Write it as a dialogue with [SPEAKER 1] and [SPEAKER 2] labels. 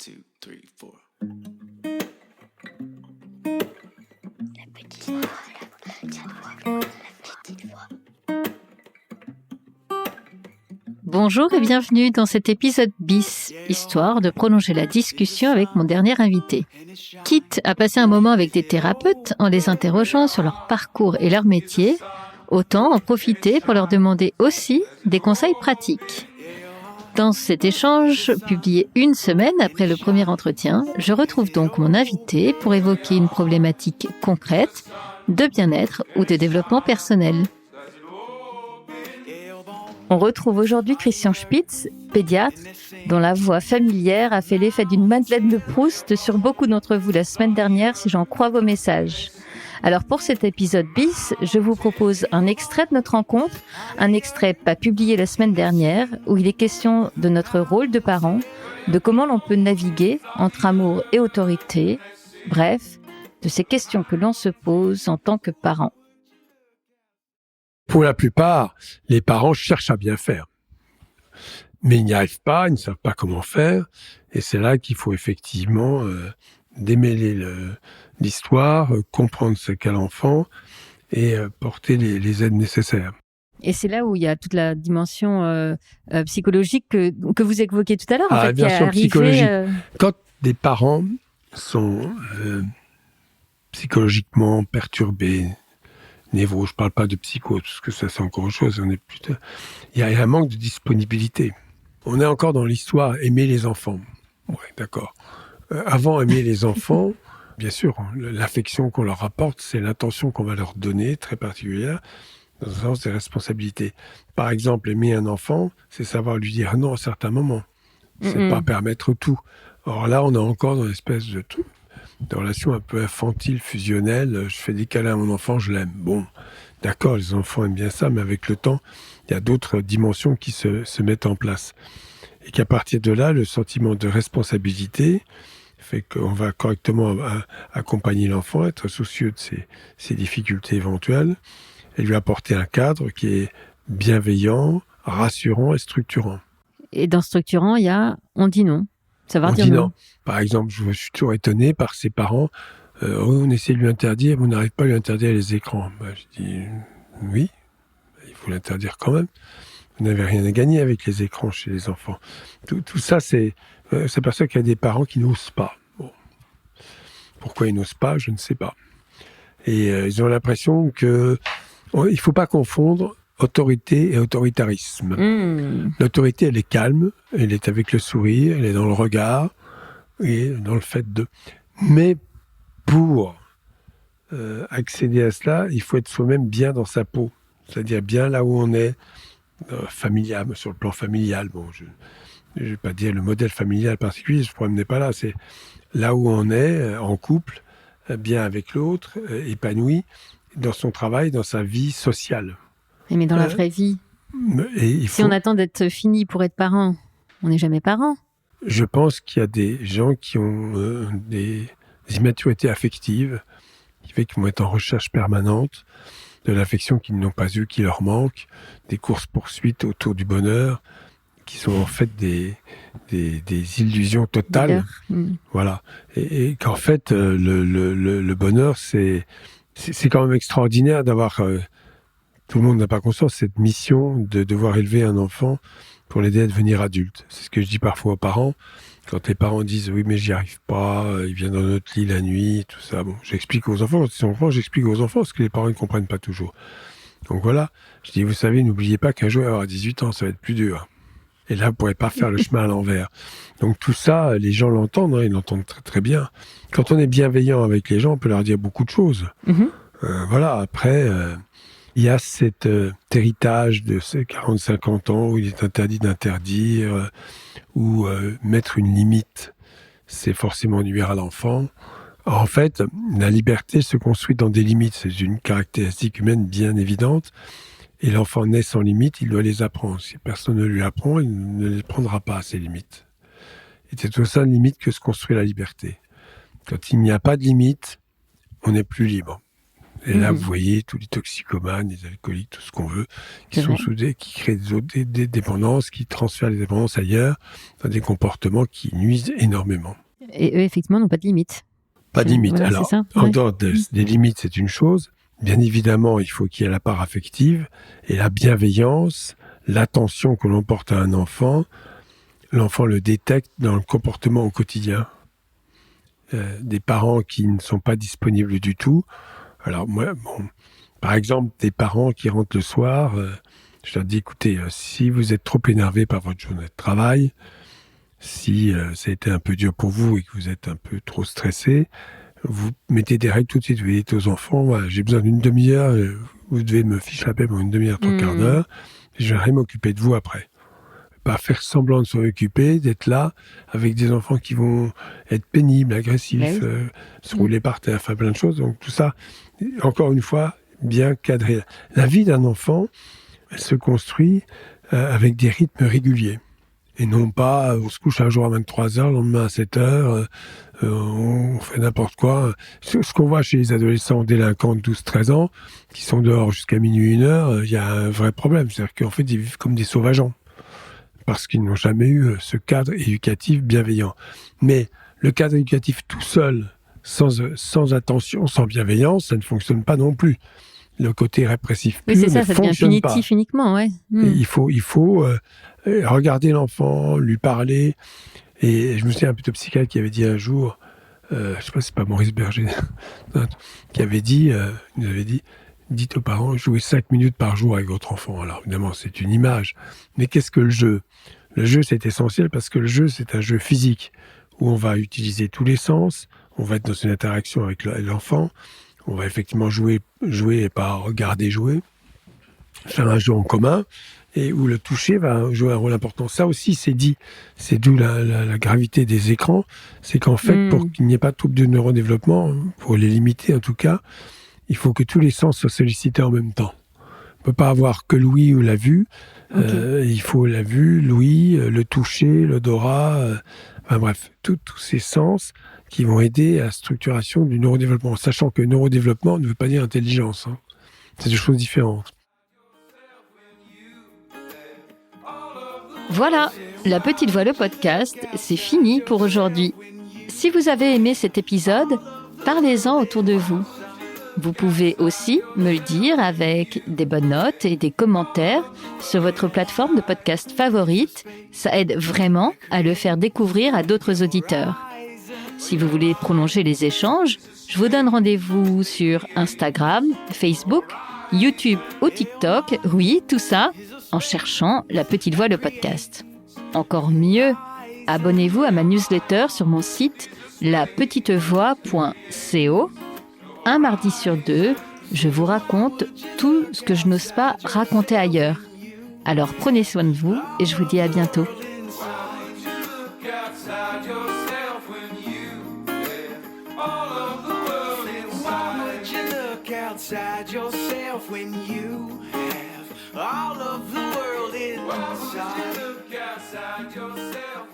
[SPEAKER 1] two, three, four.
[SPEAKER 2] Bonjour et bienvenue dans cet épisode bis, histoire de prolonger la discussion avec mon dernier invité. Quitte à passer un moment avec des thérapeutes en les interrogeant sur leur parcours et leur métier, autant en profiter pour leur demander aussi des conseils pratiques. Dans cet échange, publié une semaine après le premier entretien, je retrouve donc mon invité pour évoquer une problématique concrète de bien-être ou de développement personnel. On retrouve aujourd'hui Christian Spitz, pédiatre, dont la voix familière a fait l'effet d'une Madeleine de Proust sur beaucoup d'entre vous la semaine dernière, si j'en crois vos messages. Alors pour cet épisode bis, je vous propose un extrait de notre rencontre, un extrait pas publié la semaine dernière, où il est question de notre rôle de parent, de comment l'on peut naviguer entre amour et autorité, bref, de ces questions que l'on se pose en tant que parent.
[SPEAKER 3] Pour la plupart, les parents cherchent à bien faire. Mais ils n'y arrivent pas, ils ne savent pas comment faire. Et c'est là qu'il faut effectivement démêler l'histoire, comprendre ce qu'est l'enfant et porter les aides nécessaires.
[SPEAKER 2] Et c'est là où il y a toute la dimension psychologique que vous évoquiez tout à l'heure.
[SPEAKER 3] La dimension psychologique. Quand des parents sont psychologiquement perturbés, névro, je ne parle pas de psycho, parce que ça c'est encore autre chose. Il y a un manque de disponibilité. On est encore dans l'histoire aimer les enfants. Ouais, d'accord. Avant aimer les enfants, bien sûr, l'affection qu'on leur apporte, c'est l'intention qu'on va leur donner, très particulière, dans le sens des responsabilités. Par exemple, aimer un enfant, c'est savoir lui dire non à certains moments. C'est pas permettre tout. Or là, on est encore dans une espèce de relation un peu infantile, fusionnelle. Je fais des câlins à mon enfant, je l'aime. Bon, d'accord, les enfants aiment bien ça, mais avec le temps, il y a d'autres dimensions qui se mettent en place. Et qu'à partir de là, le sentiment de responsabilité fait qu'on va correctement accompagner l'enfant, être soucieux de ses difficultés éventuelles, et lui apporter un cadre qui est bienveillant, rassurant et structurant.
[SPEAKER 2] Et dans structurant, il y a on dit non. Savoir
[SPEAKER 3] on
[SPEAKER 2] dire
[SPEAKER 3] dit
[SPEAKER 2] non.
[SPEAKER 3] non. Par exemple, je suis toujours étonné par ses parents. On essaie de lui interdire, mais on n'arrive pas à lui interdire les écrans. Je dis oui, il faut l'interdire quand même. Vous n'avez rien à gagner avec les écrans chez les enfants. Tout ça, c'est parce qu'il y a des parents qui n'osent pas. Bon. Pourquoi ils n'osent pas, je ne sais pas. Et ils ont l'impression que il ne faut pas confondre autorité et autoritarisme. L'autorité, elle est calme, elle est avec le sourire, elle est dans le regard et dans le fait de... Mais pour accéder à cela, il faut être soi-même bien dans sa peau. C'est-à-dire bien là où on est, familial, sur le plan familial. Bon, je ne vais pas dire le modèle familial particulier, ce problème n'est pas là. C'est là où on est, en couple, bien avec l'autre, épanoui, dans son travail, dans sa vie sociale.
[SPEAKER 2] Mais dans la vraie vie, si on attend d'être fini pour être parent, on n'est jamais parent.
[SPEAKER 3] Je pense qu'il y a des gens qui ont des immaturités affectives, qui fait qu'ils vont être en recherche permanente de l'affection qu'ils n'ont pas eue, qui leur manque, des courses-poursuites autour du bonheur, qui sont en fait des illusions totales. Voilà. Et qu'en fait, le bonheur, c'est quand même extraordinaire d'avoir... tout le monde n'a pas conscience de cette mission de devoir élever un enfant pour l'aider à devenir adulte. C'est ce que je dis parfois aux parents. Quand les parents disent « oui, mais j'y arrive pas, il vient dans notre lit la nuit, tout ça », bon, j'explique aux enfants. Quand ils sont enfants, j'explique aux enfants parce que les parents ne comprennent pas toujours. Donc voilà, je dis « vous savez, n'oubliez pas qu'un jour, il va avoir 18 ans, ça va être plus dur. » Et là, vous ne pourrez pas faire le chemin à l'envers. Donc tout ça, les gens l'entendent, ils l'entendent très très bien. Quand on est bienveillant avec les gens, on peut leur dire beaucoup de choses. Voilà, après... il y a cet héritage de ces 40-50 ans où il est interdit d'interdire, où mettre une limite, c'est forcément nuire à l'enfant. En fait, la liberté se construit dans des limites. C'est une caractéristique humaine bien évidente. Et l'enfant naît sans limite, il doit les apprendre. Si personne ne lui apprend, il ne les prendra pas, ces limites. Et c'est au sein de limites que se construit la liberté. Quand il n'y a pas de limite, on n'est plus libre. Et là, vous voyez tous les toxicomanes, les alcooliques, tout ce qu'on veut, qui qui créent des dépendances, qui transfèrent les dépendances ailleurs, dans des comportements qui nuisent énormément.
[SPEAKER 2] Et eux, effectivement, n'ont pas de limite.
[SPEAKER 3] Pas de limite.
[SPEAKER 2] Voilà,
[SPEAKER 3] Alors, en dehors des limites, c'est une chose. Bien évidemment, il faut qu'il y ait la part affective et la bienveillance, l'attention que l'on porte à un enfant. L'enfant le détecte dans le comportement au quotidien. Des parents qui ne sont pas disponibles du tout. Alors moi, par exemple, des parents qui rentrent le soir, je leur dis, écoutez, si vous êtes trop énervé par votre journée de travail, si ça a été un peu dur pour vous et que vous êtes un peu trop stressé, vous mettez des règles tout de suite. Vous dites aux enfants, voilà, j'ai besoin d'une demi-heure, vous devez me ficher la paix pour une demi-heure, 3/4 d'heure, et je vais m'occuper de vous après. Pas faire semblant de s'en occuper, d'être là avec des enfants qui vont être pénibles, agressifs, se rouler par terre, faire plein de choses. Donc tout ça, encore une fois, bien cadré. La vie d'un enfant, elle se construit avec des rythmes réguliers. Et non pas, on se couche un jour à 23h, le lendemain à 7h, on fait n'importe quoi. Ce qu'on voit chez les adolescents délinquants de 12-13 ans, qui sont dehors jusqu'à minuit, 1h, il y a un vrai problème. C'est-à-dire qu'en fait, ils vivent comme des sauvageons. Parce qu'ils n'ont jamais eu ce cadre éducatif bienveillant. Mais le cadre éducatif tout seul, sans attention, sans bienveillance, ça ne fonctionne pas non plus. Le côté répressif pur ne fonctionne pas. Oui, c'est ça, ça devient punitif
[SPEAKER 2] uniquement, ouais.
[SPEAKER 3] Il faut regarder l'enfant, lui parler. Et je me souviens un psychiatre qui avait dit un jour, je ne sais pas si c'est pas Maurice Berger, qui nous avait dit, dites aux parents, jouez 5 minutes par jour avec votre enfant. Alors évidemment, c'est une image. Mais qu'est-ce que le jeu ? Le jeu, c'est essentiel parce que le jeu, c'est un jeu physique où on va utiliser tous les sens, on va être dans une interaction avec l'enfant, on va effectivement jouer et pas regarder jouer, faire un jeu en commun, et où le toucher va jouer un rôle important. Ça aussi, c'est dit. C'est d'où la gravité des écrans. C'est qu'en fait, pour qu'il n'y ait pas de trouble de neurodéveloppement, pour les limiter en tout cas, il faut que tous les sens soient sollicités en même temps. On ne peut pas avoir que l'ouïe ou la vue. Okay. Il faut la vue, l'ouïe, le toucher, l'odorat, enfin bref, tous ces sens qui vont aider à la structuration du neurodéveloppement. Sachant que neurodéveloppement ne veut pas dire intelligence. Hein. C'est deux choses différentes.
[SPEAKER 2] Voilà, La Petite Voix, le podcast, c'est fini pour aujourd'hui. Si vous avez aimé cet épisode, parlez-en autour de vous. Vous pouvez aussi me le dire avec des bonnes notes et des commentaires sur votre plateforme de podcast favorite. Ça aide vraiment à le faire découvrir à d'autres auditeurs. Si vous voulez prolonger les échanges, je vous donne rendez-vous sur Instagram, Facebook, YouTube ou TikTok. Oui, tout ça en cherchant La Petite Voix, le podcast. Encore mieux, abonnez-vous à ma newsletter sur mon site lapetitevoix.co. Un mardi sur 2, je vous raconte tout ce que je n'ose pas raconter ailleurs. Alors prenez soin de vous et je vous dis à bientôt. Outside yourself when you have all of the world inside. Why would you look outside yourself?